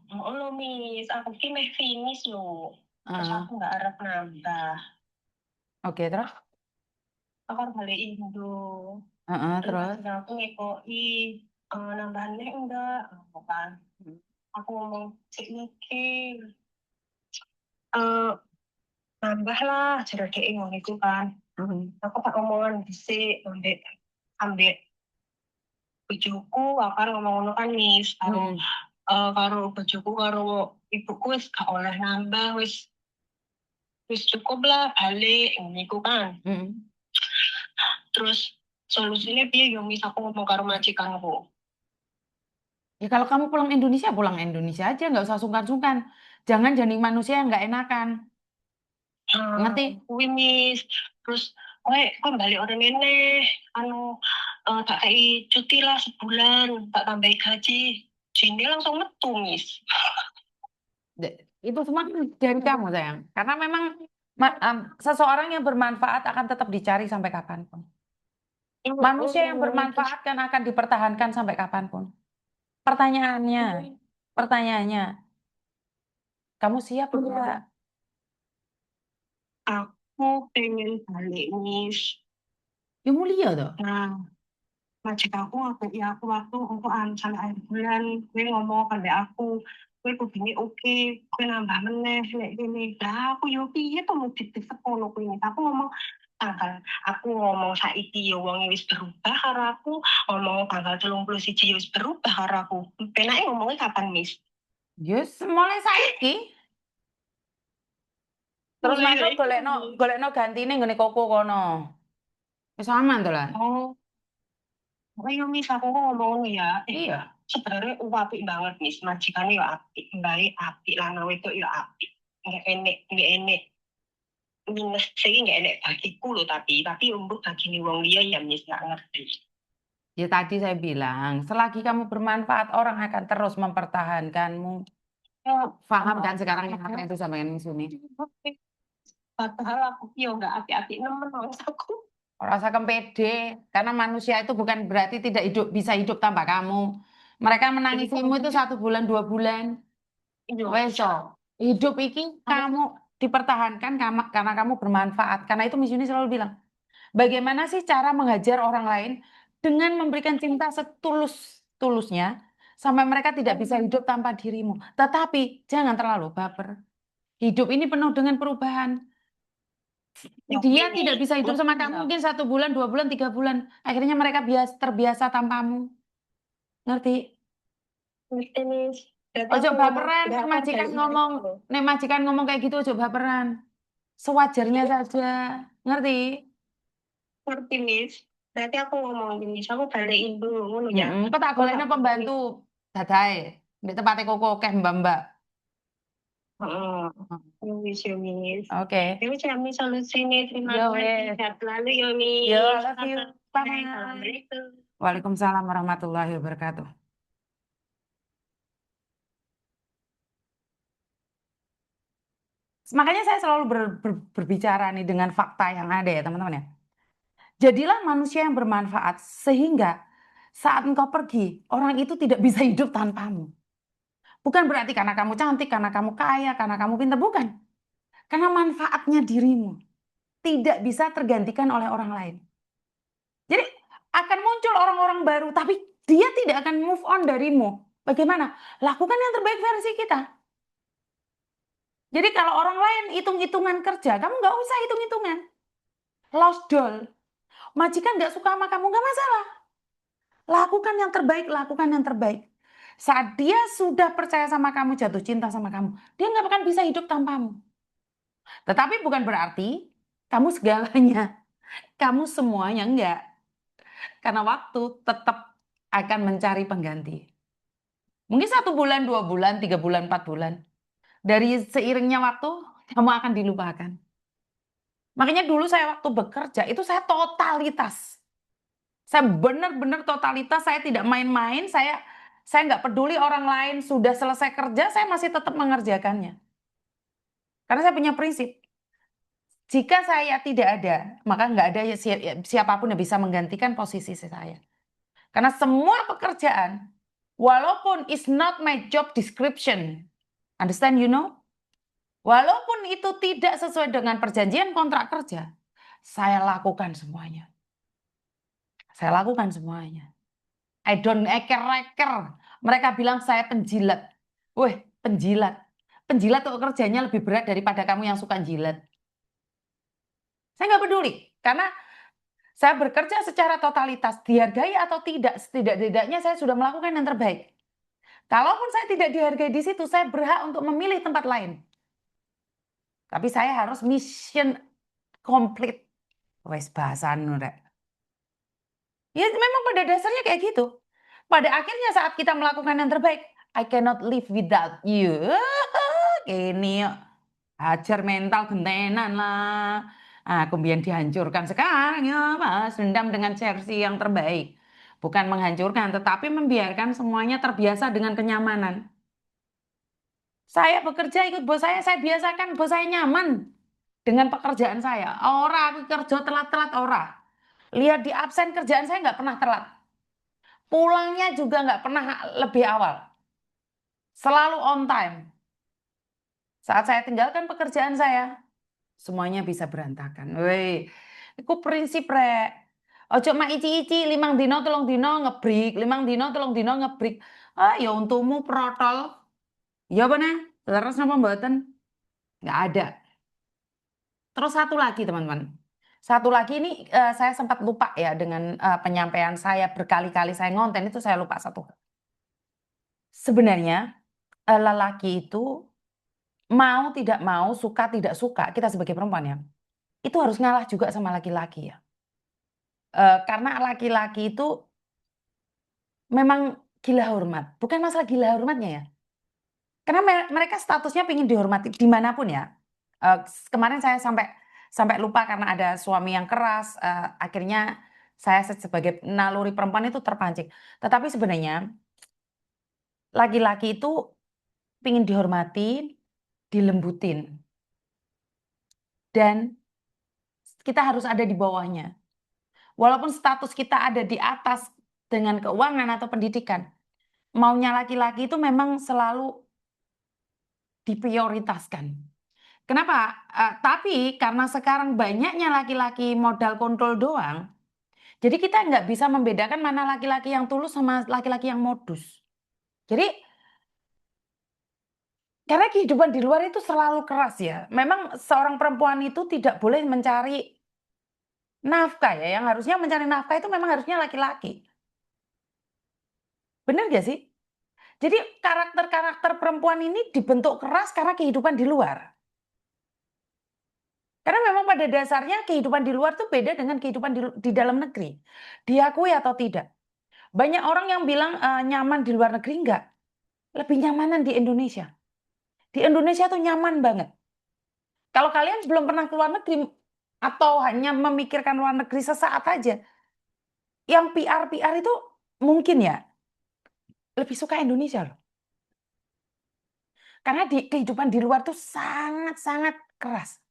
Ngono Miss, aku ki meh finish lho. Terus Ah, aku nggak arep nambah. oke, terus? Aku arep balik Indo. Terus Terus? akhirnya aku ngekoi nambahannya enggak, aku kan. Aku ngomong sik mikir, eh nambah lah, jare dhek ngono iku kan. Aku tak omongan dhisik ambek ambek bojoku, aku kan ngomong ngono kan Miss, karo bojoku karo ibuku wis gak oleh nambah, wis cukup lah balik ngono iku kan. Terus solusinya piye yo Miss, aku ngomong karo majikanku. Ya kalau kamu pulang Indonesia aja, nggak usah sungkan-sungkan. Jangan jadi manusia yang nggak enakan. Ngerti? Kuwi Miss, terus kowe balik ora ngene, anu tak kei cuti lah sebulan, tak tambahi gaji. Jine langsung metu Miss. Itu semua dari kamu, sayang. Karena memang seseorang yang bermanfaat akan tetap dicari sampai kapanpun. Manusia yang bermanfaat kan akan dipertahankan sampai kapanpun. Pertanyaannya, pertanyaannya, kamu siap nggak? Aku pengen balik Miss. Ya mulia toh. Nah, majikanku ngabeki aku waktu engko sampai akhir bulan, kowe ngomong kambek aku, kowe kudune oke, kowe nambah meneh nek kene. Lah aku yo piye to mau dititip ngono kuwi. Aku ngomong tanggal aku ngomong saiki yo wonge wis berubah karo aku, ngomong tanggal 31 yo wis berubah karo aku. Penake ngomongnya kapan, Miss? Yes, mulai saiki. Terus Mulai masuk saiki. golekno gantine nggone koko kono. Wis aman to lah. Oh, ayo Miss, aku kok ngomong ngono ya. Iya. Sebenarnya apik banget Miss, majikane yo apik, mbae apik, lanang wedok yo apik. Nggak enek minus sih nggak enek bagiku loh, tapi untuk bagi wong liya ya Miss nggak ngerti. Ya tadi saya bilang, selagi kamu bermanfaat, orang akan terus mempertahankanmu. Paham kan sekarang yang apa itu sama yang Suni? Padahal aku yo nggak apik-apik nemen wong aku. Rasa kempede, karena manusia itu bukan berarti tidak hidup bisa hidup tanpa kamu. Mereka menangisimu itu 1 bulan 2 bulan. Iya. Weso, hidup iki kamu dipertahankan karena kamu bermanfaat. Karena itu Miss Yuni selalu bilang, bagaimana sih cara menghajar orang lain dengan memberikan cinta setulus-tulusnya sampai mereka tidak bisa hidup tanpa dirimu. Tetapi jangan terlalu baper. Hidup ini penuh dengan perubahan. Dia tidak bisa hidup sama kamu mungkin 1 bulan, 2 bulan, 3 bulan. Akhirnya mereka terbiasa tanpamu. Ngerti? Ngerti Miss. Berarti Ojo aku ngomong baperan, nggak nek akan majikan balik ngomong, gitu. nek majikan ngomong kayak gitu ojo baperan. Sewajarnya saja. Ngerti? Ngerti Miss. Berarti aku ngomong gini, aku balikin dulu ngono ya. Kok tak Aku golekno tak pembantu dadae di tempatnya koko keh mbak-mbak. heeh. Miss yo Miss. Oke. Ini kami solusinya, terima Yo kasih. wes. Sehat selalu ya Yo, I Miss. love you. Bye. Assalamualaikum. Waalaikumsalam warahmatullahi wabarakatuh. Makanya saya selalu berbicara nih dengan fakta yang ada ya teman-teman ya. Jadilah manusia yang bermanfaat sehingga saat engkau pergi, orang itu tidak bisa hidup tanpamu. Bukan berarti karena kamu cantik, karena kamu kaya, karena kamu pintar, bukan. Karena manfaatnya dirimu tidak bisa tergantikan oleh orang lain. Jadi akan muncul orang-orang baru, tapi dia tidak akan move on darimu. Bagaimana? Lakukan yang terbaik versi kita. Jadi kalau orang lain hitung-hitungan kerja, kamu nggak usah hitung-hitungan. Lost doll. Majikan nggak suka sama kamu, nggak masalah. Lakukan yang terbaik, lakukan yang terbaik. Saat dia sudah percaya sama kamu, jatuh cinta sama kamu, dia nggak akan bisa hidup tanpamu. Tetapi bukan berarti kamu segalanya, kamu semuanya enggak. Karena waktu tetap akan mencari pengganti. Mungkin 1 bulan, 2 bulan, 3 bulan, 4 bulan. Dari seiringnya waktu, kamu akan dilupakan. Makanya dulu saya waktu bekerja, itu saya totalitas. Saya benar-benar totalitas, saya tidak main-main, saya nggak peduli orang lain sudah selesai kerja, saya masih tetap mengerjakannya. Karena saya punya prinsip, jika saya tidak ada, maka nggak ada siapapun yang bisa menggantikan posisi saya. Karena semua pekerjaan Walaupun it's not my job description. Understand, you know? Walaupun itu tidak sesuai dengan perjanjian kontrak kerja, saya lakukan semuanya. Saya lakukan semuanya. I don't eker-eker. Mereka bilang saya penjilat. Weh, penjilat. Penjilat tuh kerjanya lebih berat daripada kamu yang suka jilat. Saya nggak peduli, karena saya bekerja secara totalitas, dihargai atau tidak, setidak-tidaknya saya sudah melakukan yang terbaik. Kalaupun saya tidak dihargai di situ, saya berhak untuk memilih tempat lain. Tapi saya harus mission complete. Wes bahasan rek. Ya memang pada dasarnya kayak gitu. Pada akhirnya saat kita melakukan yang terbaik, I cannot live without you. Ini hajar mental gentenan lah. Aku biar dihancurkan sekarang ya mas. Dendam dengan versi yang terbaik. Bukan menghancurkan, tetapi membiarkan semuanya terbiasa dengan kenyamanan. Saya bekerja ikut bos saya biasakan bos saya nyaman dengan pekerjaan saya. Ora, aku kerja telat-telat ora. Lihat di absen kerjaan saya nggak pernah telat. Pulangnya juga nggak pernah lebih awal. Selalu on time. Saat saya tinggalkan pekerjaan saya, semuanya bisa berantakan. Woi, itu prinsip rek. Ojo mak ici-ici 5 dino 3 dino ngebrik, 5 dino 3 dino ngebrik. Ah, ya untungmu protol. Ya bener, terus napa mboten? Nggak ada. Terus satu lagi teman-teman. Satu lagi ini saya sempat lupa ya dengan penyampaian saya berkali-kali saya ngonten itu saya lupa satu. Sebenarnya lelaki itu mau tidak mau, suka tidak suka, kita sebagai perempuan ya, itu harus ngalah juga sama laki-laki ya. Karena laki-laki itu memang gila hormat. Bukan masalah gila hormatnya ya. Karena mereka statusnya ingin dihormati dimanapun ya. Kemarin saya sampai sampai lupa karena ada suami yang keras. Akhirnya saya sebagai naluri perempuan itu terpancing. Tetapi sebenarnya laki-laki itu ingin dihormati, dilembutin. Dan kita harus ada di bawahnya. Walaupun status kita ada di atas dengan keuangan atau pendidikan, maunya laki-laki itu memang selalu diprioritaskan. Kenapa? Tapi karena sekarang banyaknya laki-laki modal kontrol doang, jadi kita nggak bisa membedakan mana laki-laki yang tulus sama laki-laki yang modus. Jadi karena kehidupan di luar itu selalu keras ya. Memang seorang perempuan itu tidak boleh mencari nafkah ya. Yang harusnya mencari nafkah itu memang harusnya laki-laki. Benar gak sih? Jadi karakter-karakter perempuan ini dibentuk keras karena kehidupan di luar. Karena memang pada dasarnya kehidupan di luar tuh beda dengan kehidupan di dalam negeri. Diakui atau tidak. Banyak orang yang bilang nyaman di luar negeri, enggak. Lebih nyamanan di Indonesia. Di Indonesia tuh nyaman banget. Kalau kalian belum pernah keluar negeri atau hanya memikirkan luar negeri sesaat aja, yang PR-PR itu mungkin ya lebih suka Indonesia loh. Karena kehidupan di luar tuh sangat-sangat keras.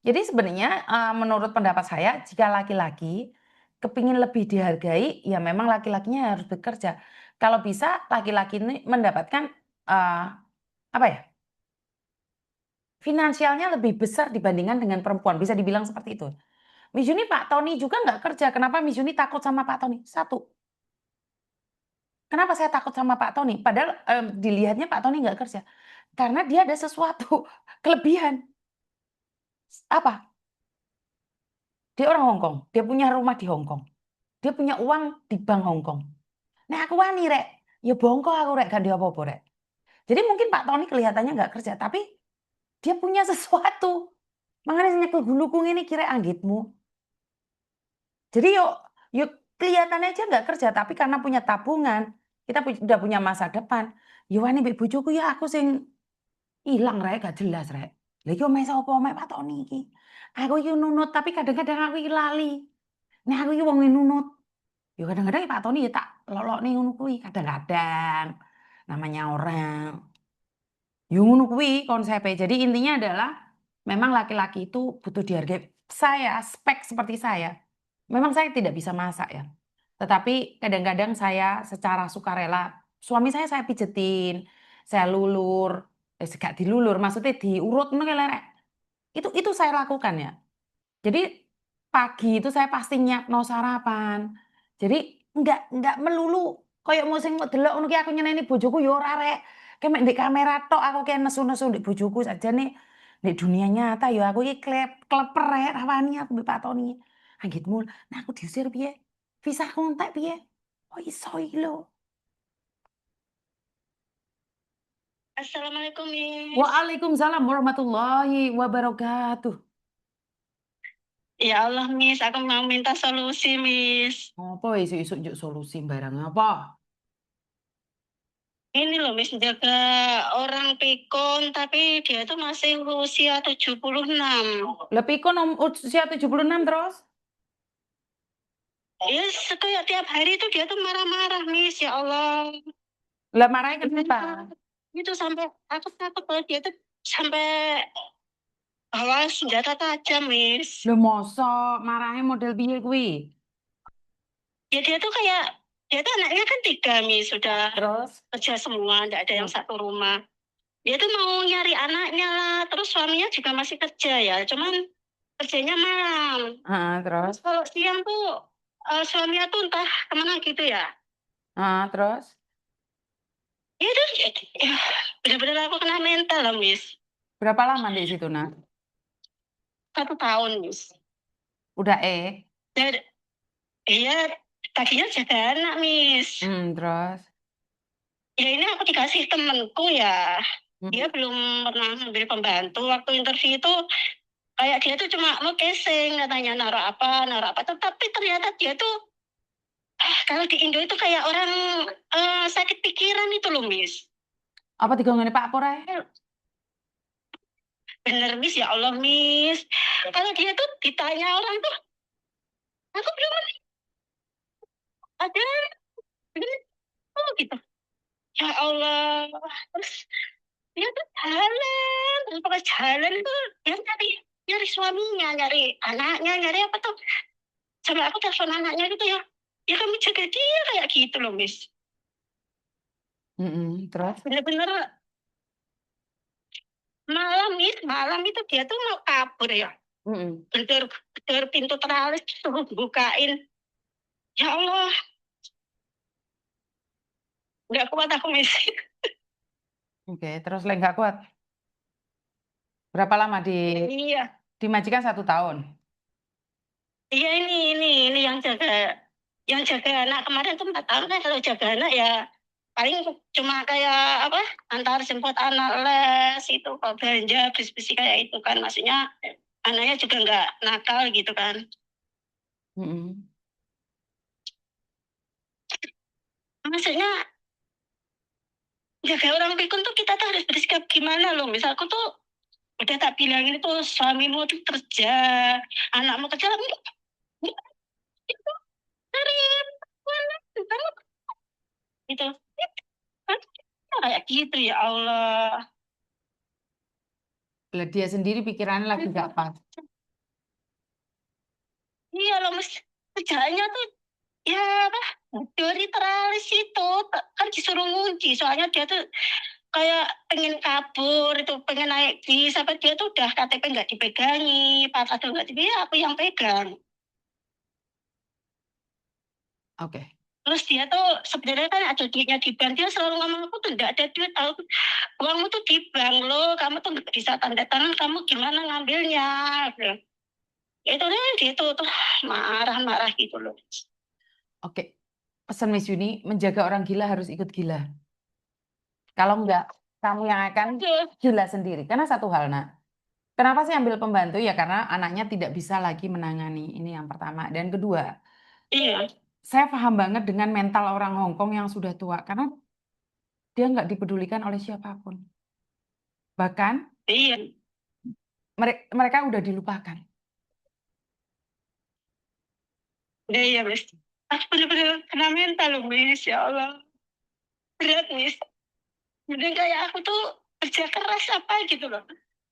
Jadi sebenarnya menurut pendapat saya, jika laki-laki kepingin lebih dihargai, ya memang laki-lakinya harus bekerja. Kalau bisa laki-laki ini mendapatkan apa ya? Finansialnya lebih besar dibandingkan dengan perempuan, bisa dibilang seperti itu. Miss Yuni, Pak Tony juga nggak kerja. Kenapa Miss Yuni takut sama Pak Tony? Satu, kenapa saya takut sama Pak Tony? Padahal dilihatnya Pak Tony nggak kerja. Karena dia ada sesuatu kelebihan. Apa? Dia orang Hong Kong. Dia punya rumah di Hong Kong. Dia punya uang di bank Hong Kong. Nah aku wani rek. Ya bongko aku rek, gak dia apa-apa rek. Jadi mungkin Pak Tony kelihatannya nggak kerja, tapi dia punya sesuatu. Makanya nyekel gulukung ini kira anggitmu. Jadi yuk, yuk kelihatannya aja nggak kerja, tapi karena punya tabungan, kita udah punya masa depan. Ya wani mbek bojoku ya aku sing ilang rek, gak jelas rek. Lha iki omahe sapa omahe Pak Tony iki. Aku iki nunut, tapi kadang-kadang aku iki lali. Nek aku iki wong nunut. Ya kadang-kadang Pak Tony ya tak lolokne ngono kuwi, kadang-kadang. Namanya orang. Ya ngono kuwi konsepe. Jadi intinya adalah memang laki-laki itu butuh dihargai. Saya, spek seperti saya, memang saya tidak bisa masak ya. Tetapi kadang-kadang saya secara sukarela, suami saya pijetin, saya lulur, gak dilulur, maksudnya diurut ngono kae lerek. Itu saya lakukan ya. Jadi pagi itu saya pasti nyiapno sarapan. Jadi enggak melulu koyo mau sing delok ngono ki aku nyeneni bojoku ya ora rek. Kayak mek ndek kamera tok aku kayak nesu-nesu ndek bojoku sajane ndek dunia nyata ya aku iki kleper rek rawani aku mbek Pak Tony. Anggitmu, nah aku diusir piye? Pisah kontak piye? Oh iso iki lho. Assalamualaikum, Miss. Waalaikumsalam warahmatullahi wabarakatuh. Ya Allah, Miss, aku mau minta solusi, Miss. Apa isuk-isuk njuk solusi barang apa? Ini loh, Miss, jaga orang pikun, tapi dia tuh masih usia 76. Lah pikun usia 76 terus? Ya, kayak tiap hari itu dia tuh marah-marah, Miss. Ya Allah. Lah marahnya kenapa? Itu sampai aku takut kalau dia tuh sampai bawa senjata tajam, Miss. Lho mosok marahnya model piye kuwi? Ya dia tuh kayak dia tuh anaknya kan 3, Miss, sudah Terus? kerja semua, tidak ada yang satu rumah. Dia tuh mau nyari anaknya lah, terus suaminya juga masih kerja ya, cuman kerjanya malam. Heeh, terus? Kalau siang tuh suaminya tuh entah kemana gitu ya. Heeh, terus? Ya itu ya, benar-benar aku kena mental lah, Miss. Berapa lama di situ, Nak? 1 tahun, Miss. Udah Dan iya, tadinya jaga anak, Miss. terus? Ya ini aku dikasih temenku ya. Dia Hmm. belum pernah ambil pembantu. Waktu interview itu kayak dia tuh cuma mau casing, katanya naruh apa. Tapi ternyata dia tuh kalau di Indo itu kayak orang sakit pikiran itu loh, Miss. Apa digongoni Pak Pur ae? Bener, Miss, ya Allah, Miss. Kalau dia tuh ditanya orang tuh, aku belum ada, oh gitu. Ya Allah. Terus dia tuh jalan, terus pakai jalan tuh dia nyari suaminya, nyari anaknya, nyari apa tuh. Sampai aku telepon anaknya gitu ya. Ya kamu jaga dia kayak gitu loh, Miss. Terus? Bener-bener malam, Miss, malam itu dia tuh mau kabur ya. Gedor pintu teralis suruh bukain. Ya Allah, nggak kuat aku, Miss. Oke, terus lek nggak kuat? Berapa lama Iya, di majikan 1 tahun? iya, ini yang jaga anak kemarin tuh 4 tahun kan. Kalau jaga anak ya paling cuma kayak apa, antar jemput anak les itu, kalau belanja bis-bis kayak itu kan, maksudnya anaknya juga nggak nakal gitu kan. Maksudnya jaga orang pikun tuh kita tuh harus bersikap gimana loh. Misal aku tuh udah tak bilangin itu suamimu tuh kerja, anakmu kerja, enggak, itu dari mana kamu gitu. Kayak gitu, ya Allah. Lah dia sendiri pikirannya lagi nggak pas. Iya loh, Mas. Kerjaannya tuh ya apa? Dari teralis itu kan disuruh ngunci. Soalnya dia tuh kayak pengen kabur itu, pengen naik bis. Sampai dia tuh udah KTP nggak dipegangi, patah nggak dipegangi, ya aku yang pegang. Oke. Terus dia tuh sebenarnya kan ada duitnya di bank. Dia selalu ngomong, aku tuh nggak ada duit. Uangmu tuh di bank loh. Kamu tuh nggak bisa tanda tangan. Kamu gimana ngambilnya? Gitu. Itu deh, dia tuh marah-marah gitu loh. Oke. Pesan Miss Yuni, menjaga orang gila harus ikut gila. Kalau enggak, kamu yang akan gila sendiri. Karena satu hal, Nak. Kenapa sih ambil pembantu? Ya karena anaknya tidak bisa lagi menangani. Ini yang pertama. Dan kedua, Iya, saya paham banget dengan mental orang Hong Kong yang sudah tua. Karena dia nggak dipedulikan oleh siapapun. Bahkan iya, mereka udah dilupakan. iya, Miss. Aku bener-bener kena mental loh, Miss. Ya Allah. Berat, Miss. Mending kayak aku tuh kerja keras apa gitu loh.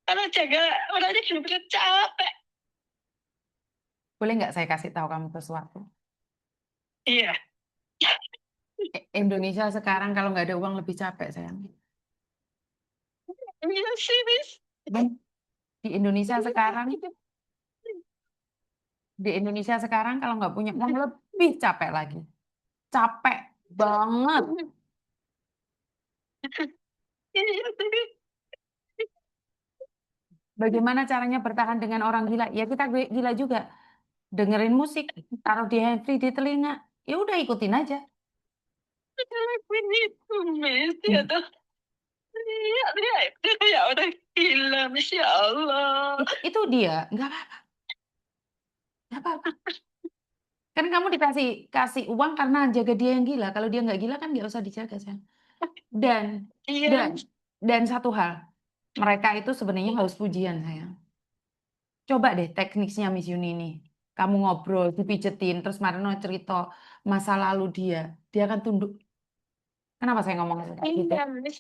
Kalau jaga orangnya bener-bener capek. Boleh nggak saya kasih tahu kamu sesuatu? Iya. Indonesia sekarang kalau nggak ada uang lebih capek, sayang. Iya sih, Miss. Dan di Indonesia sekarang, kalau nggak punya uang lebih capek lagi. Capek banget. Iya, tapi Bagaimana caranya bertahan dengan orang gila? Ya kita gila juga. Dengerin musik, taruh di handfree di telinga. Ya udah ikutin aja. ngelakuin itu, Miss. Dia Hmm. tuh, dia kayak orang gila, Masya Allah. Itu dia, nggak apa-apa, nggak apa-apa. Kan kamu dikasih kasih uang karena jaga dia yang gila. Kalau dia nggak gila kan nggak usah dijaga, sayang. Dan Iya, dan dan satu hal, mereka itu sebenarnya haus pujian, sayang. Coba deh tekniknya Miss Yuni ini. Kamu ngobrol, dipijetin, terus Marino cerita masa lalu dia akan tunduk. Kenapa saya ngomong kayak gitu? iya, Miss.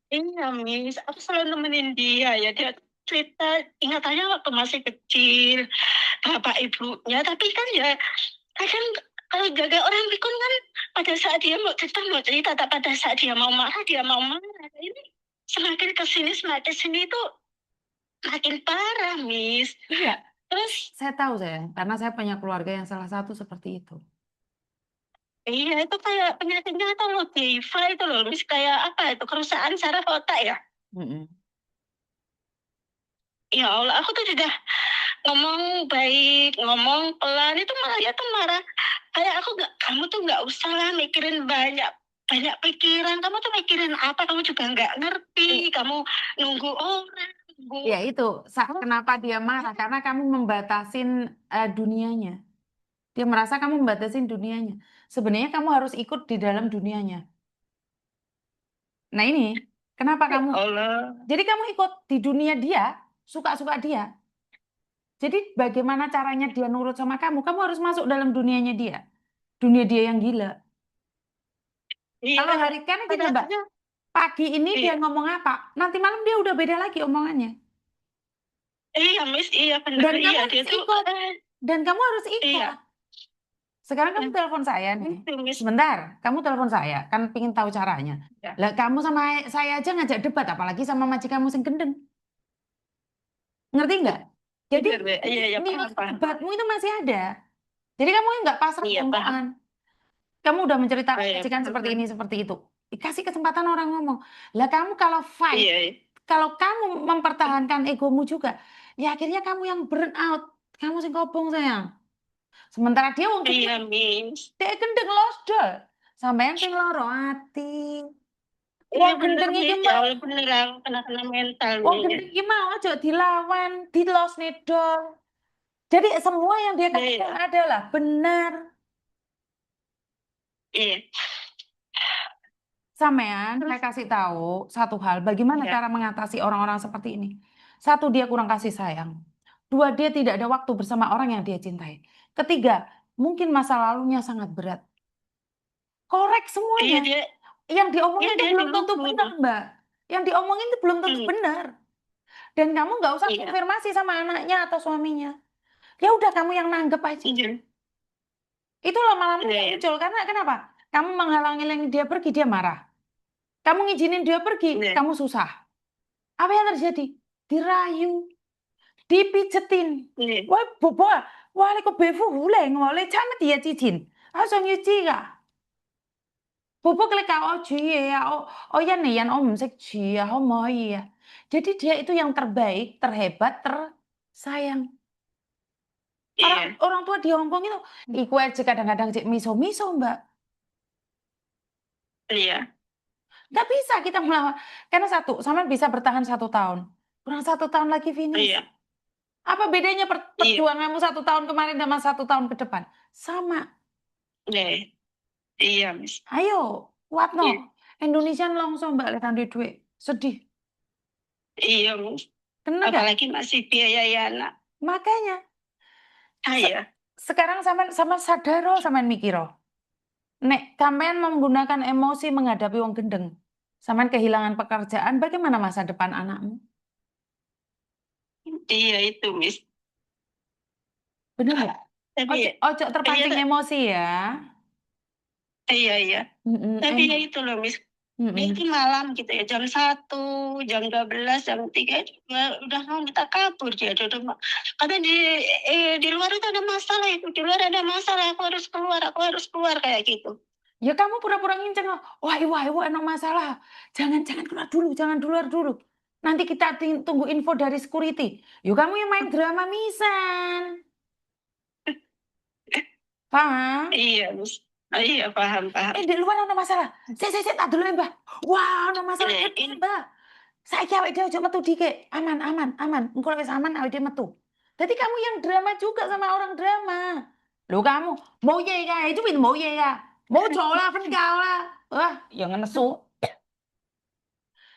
Iya, Miss. Aku selalu nemenin dia ya. Dia cerita ingatannya waktu masih kecil, bapak ibunya. Tapi kan ya, kadang kalau jaga orang pikun kan pada saat dia mau cerita, tak pada saat dia mau marah. Ini semakin sini tuh makin parah, Miss. Iya, Terus, saya tahu sayang, karena saya punya keluarga yang salah satu seperti itu. iya itu kayak penyakitnya atau loh, Diva itu loh, Miss. Kayak apa itu, kerusakan saraf otak ya? Mm-mm. Ya Allah, aku tuh sudah ngomong baik, ngomong pelan, itu malah dia tuh marah. Kayak aku nggak, kamu tuh nggak usah lah mikirin banyak banyak pikiran. Kamu tuh mikirin apa? Kamu juga nggak ngerti. Kamu nunggu orang, nunggu. Ya itu, kenapa dia marah? Karena kamu membatasin dunianya. Dia merasa kamu membatasin dunianya. Sebenarnya kamu harus ikut di dalam dunianya. Nah ini, kenapa kamu? Allah. Jadi kamu ikut di dunia dia, suka-suka dia. Jadi bagaimana caranya dia nurut sama kamu? Kamu harus masuk dalam dunianya dia. Dunia dia yang gila. Iya, Kalau hari kan gini Mbak, padahal pagi ini dia iya, ngomong apa, nanti malam dia udah beda lagi omongannya. iya, Miss, iya benar, Dan kamu iya dia harus tuh, ikut. Dan kamu harus ikut. iya, Sekarang kamu telepon saya nih. itu Miss, Sebentar, kamu telepon saya, kan pingin tahu caranya. ya, Lah kamu sama saya aja ngajak debat, apalagi sama majikanmu sing gendeng. Ngerti nggak? Jadi benar, iya, iya, niat paham, paham, debatmu itu masih ada. Jadi kamu nggak pasrah iya, paham, omongan. Kamu udah oh, menceritakan iya, majikan paham, seperti paham. ini, seperti itu. Dikasih kesempatan orang ngomong. Lah kamu kalau fight, Iya, iya, kalau kamu mempertahankan egomu juga, ya akhirnya kamu yang burn out. Kamu sing kobong sayang. Sementara dia wong iya, gendeng, Miss, dia gendeng losdol. Sampean sing loro ati. iya Wong benar, gendeng iki Miss, ya mau, Allah bener aku kena mental wong nih, ya, gendeng iki mau aja dilawan, di los nedol. Jadi semua yang dia iya, katakan iya, adalah benar. iya, Sampean, terus, saya kasih tahu satu hal, bagaimana iya, cara mengatasi orang-orang seperti ini. Satu, dia kurang kasih sayang. Dua, dia tidak ada waktu bersama orang yang dia cintai. Ketiga, mungkin masa lalunya sangat berat. Korek iya semuanya. dia, Yang iya diomongin itu dia belum dulu tentu guru, benar, Mbak. Yang diomongin itu belum tentu hmm, benar. Dan kamu nggak usah iya, konfirmasi sama anaknya atau suaminya. Ya udah kamu yang nanggep aja. iya, Itu lama-lama iya, iya, muncul. Karena kenapa? Kamu menghalangi dia pergi, dia marah. Kamu ngizinin dia pergi, iya, kamu susah. Apa yang terjadi? Dirayu, dipijetin. iya, Wah, bobo, wah, kok befu huleng, wale chamet ya cicin. Asong yuji ka. Bobo klik oh ya, oh ya nih, yang om sek ya, oh mau ya. Jadi dia itu yang terbaik, terhebat, tersayang. Orang iya, orang tua di Hongkong itu, iku aja kadang-kadang cek miso-miso, Mbak. iya, Nggak bisa kita melawan. Karena satu, sama bisa bertahan 1 tahun. Kurang 1 tahun lagi finish. iya, Apa bedanya iya, perjuanganmu 1 tahun kemarin sama 1 tahun ke depan? Sama. iya, iya, Miss, Ayo, kuat no. iya, Indonesia langsung Mbak lihat duit. Sedih. iya, Miss, Kena gak? apalagi masih biaya anak, Makanya se- saya, sekarang sama sadaro sama mikiro. Nek sampean menggunakan emosi menghadapi wong gendeng. Sampean kehilangan pekerjaan, bagaimana masa depan anakmu? iya itu, Miss, Bener nggak? tapi Ojo, ya, ojo iya, terpancing emosi ya. Iya, iya. Tapi ya Enak. itu loh, Miss. Dia Mm-mm. itu malam gitu ya, jam 1, jam 12, jam 3 udah mau minta kabur dia. Dia udah karena di luar itu ada masalah itu, di luar ada masalah, aku harus keluar kayak gitu. Ya kamu pura-pura nginceng. Wah, ibu, enak masalah. Jangan keluar dulu, jangan keluar dulu. Nanti kita tunggu info dari security. Yuk kamu yang main drama misan. Paham? Iya, Miss. Oh, iya, paham, paham. Di luar ada masalah. Saya tak dulu Mbah. Wah, ada masalah Ini, gede, ini, Mbah. Saiki awake dhewe aja metu dikek. Aman, aman, aman. Engko wis aman awake dhewe metu. Jadi kamu yang drama juga sama orang drama. Loh kamu, mau ye ya, itu pin mau ye ya. Mau cowok lah, pen kau lah. Wah, yang nesu.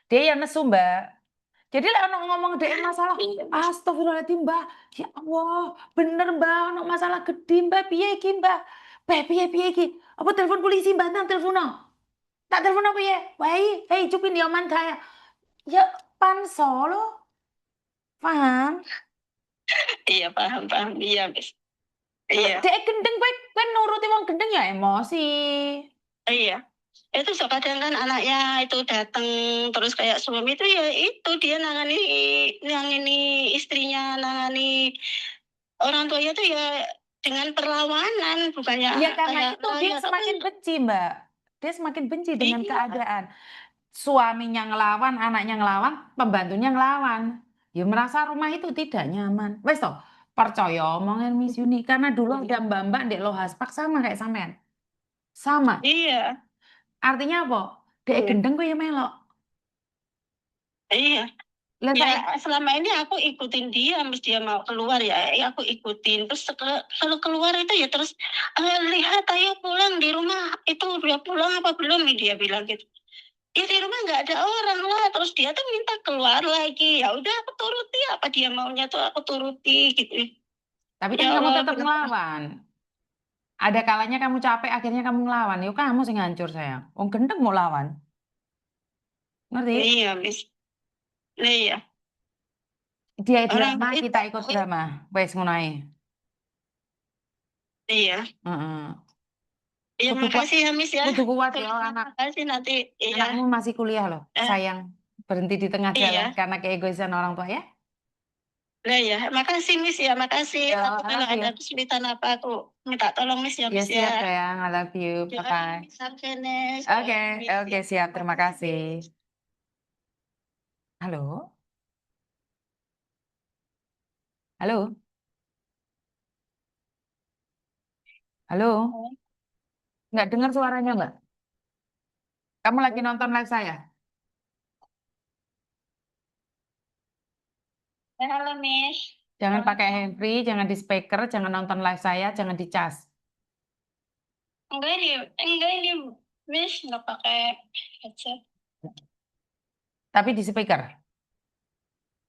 Dia yang nesu, Mbak. Jadi lek ono ngomong dhek masalah, iya, Miss. astagfirullahaladzim, Mbak. Ya Allah, bener, Mbak, ono masalah gede, Mbak. Piye iki, Mbak? Piye iki? Apa telepon polisi, Mbak? Nang telepon. Tak telepon apa ya? Wei, hei, cupin dia man kaya. Ya, pan solo. Paham? Iya, paham, paham. Iya, Miss. Iya, Dek gendeng, kowe nuruti wong gendeng ya emosi. iya. Itu kadang kan anaknya itu datang terus kayak suami itu ya itu dia nangani istrinya, nangani orang tuanya tuh ya dengan perlawanan, bukannya Ya karena kayak itu dia rakyat apa semakin ya. benci, Mbak. Dia semakin benci dengan Iya, keadaan. Suaminya ngelawan, anaknya ngelawan, pembantunya ngelawan. Ya merasa rumah itu tidak nyaman. Wes toh, percaya omongan Miss Yuni. Karena dulu ada mbak-mbak di Lohaspak sama kayak sampean. Sama. iya, Artinya apa? Dek gendeng kok ya melok. iya. Lah Ya saiki selama ini aku ikutin dia, mesti dia mau keluar ya aku ikutin. Terus kalau keluar itu ya terus lihat ayo pulang di rumah itu udah pulang apa belum dia bilang gitu. Ya di rumah nggak ada orang lah. Terus dia tuh minta keluar lagi. Ya udah aku turuti apa dia maunya tuh aku turuti gitu. tapi Ya kan kamu Allah, tetap kenapa? ngelawan. Ada kalanya kamu capek, akhirnya kamu ngelawan. Yuk kamu sing ngancur sayang. Wong gendeng mau lawan. Ngerti? Iya, Miss. Nah, iya. Dia Orang drama, itu, kita ikut drama. Wes ngono ae. iya. Heeh. Iya, Kudu kuat, makasih ya, Miss ya. kudu kuat ya anak. Terima kasih nanti. Iya. Anakmu masih kuliah loh. Eh, Sayang, berhenti di tengah jalan iya. karena keegoisan orang tua ya. Nah ya, makasih Miss ya, makasih. Yo, Nanti I kalau love ada you. kesulitan apa aku minta tolong Miss ya, Ya Miss ya. siap sayang, I love you. Doain Bye-bye. Miss Arkenes, Oke, doain Miss oke ya. siap. Terima Makasih kasih. Miss. Halo, halo, halo. Nggak dengar suaranya Mbak. Kamu lagi nonton live saya? Halo Miss. Jangan pakai handfree, jangan di speaker, jangan nonton live saya, jangan dicas. Enggak ini Miss nggak pakai headset. Tapi di speaker.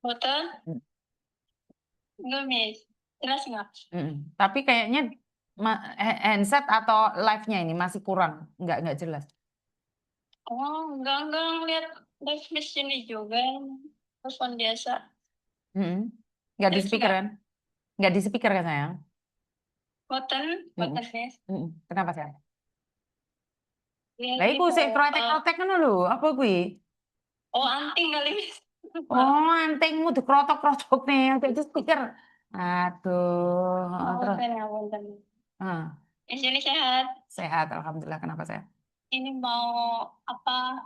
Betul? Enggak Miss. Jelas nggak? Tapi kayaknya handset atau live-nya ini masih kurang, nggak jelas. Oh, enggak ngeliat live Miss ini juga. Telepon biasa. Mm-mm. Nggak di Jelas speaker nggak? kan? Nggak di speaker kan sayang? Boten, Mm-mm. boten Miss. Kenapa sayang? Ini Lah iku sik mau, krotek-krotek ngono lho, apa kuwi? oh anting kali Miss. Oh, antingmu dikrotok-krotok nih, di speaker. Aduh, terus. Punten ya, punten. Ah, Di sini sehat. sehat, alhamdulillah. Kenapa sehat? Ini mau apa?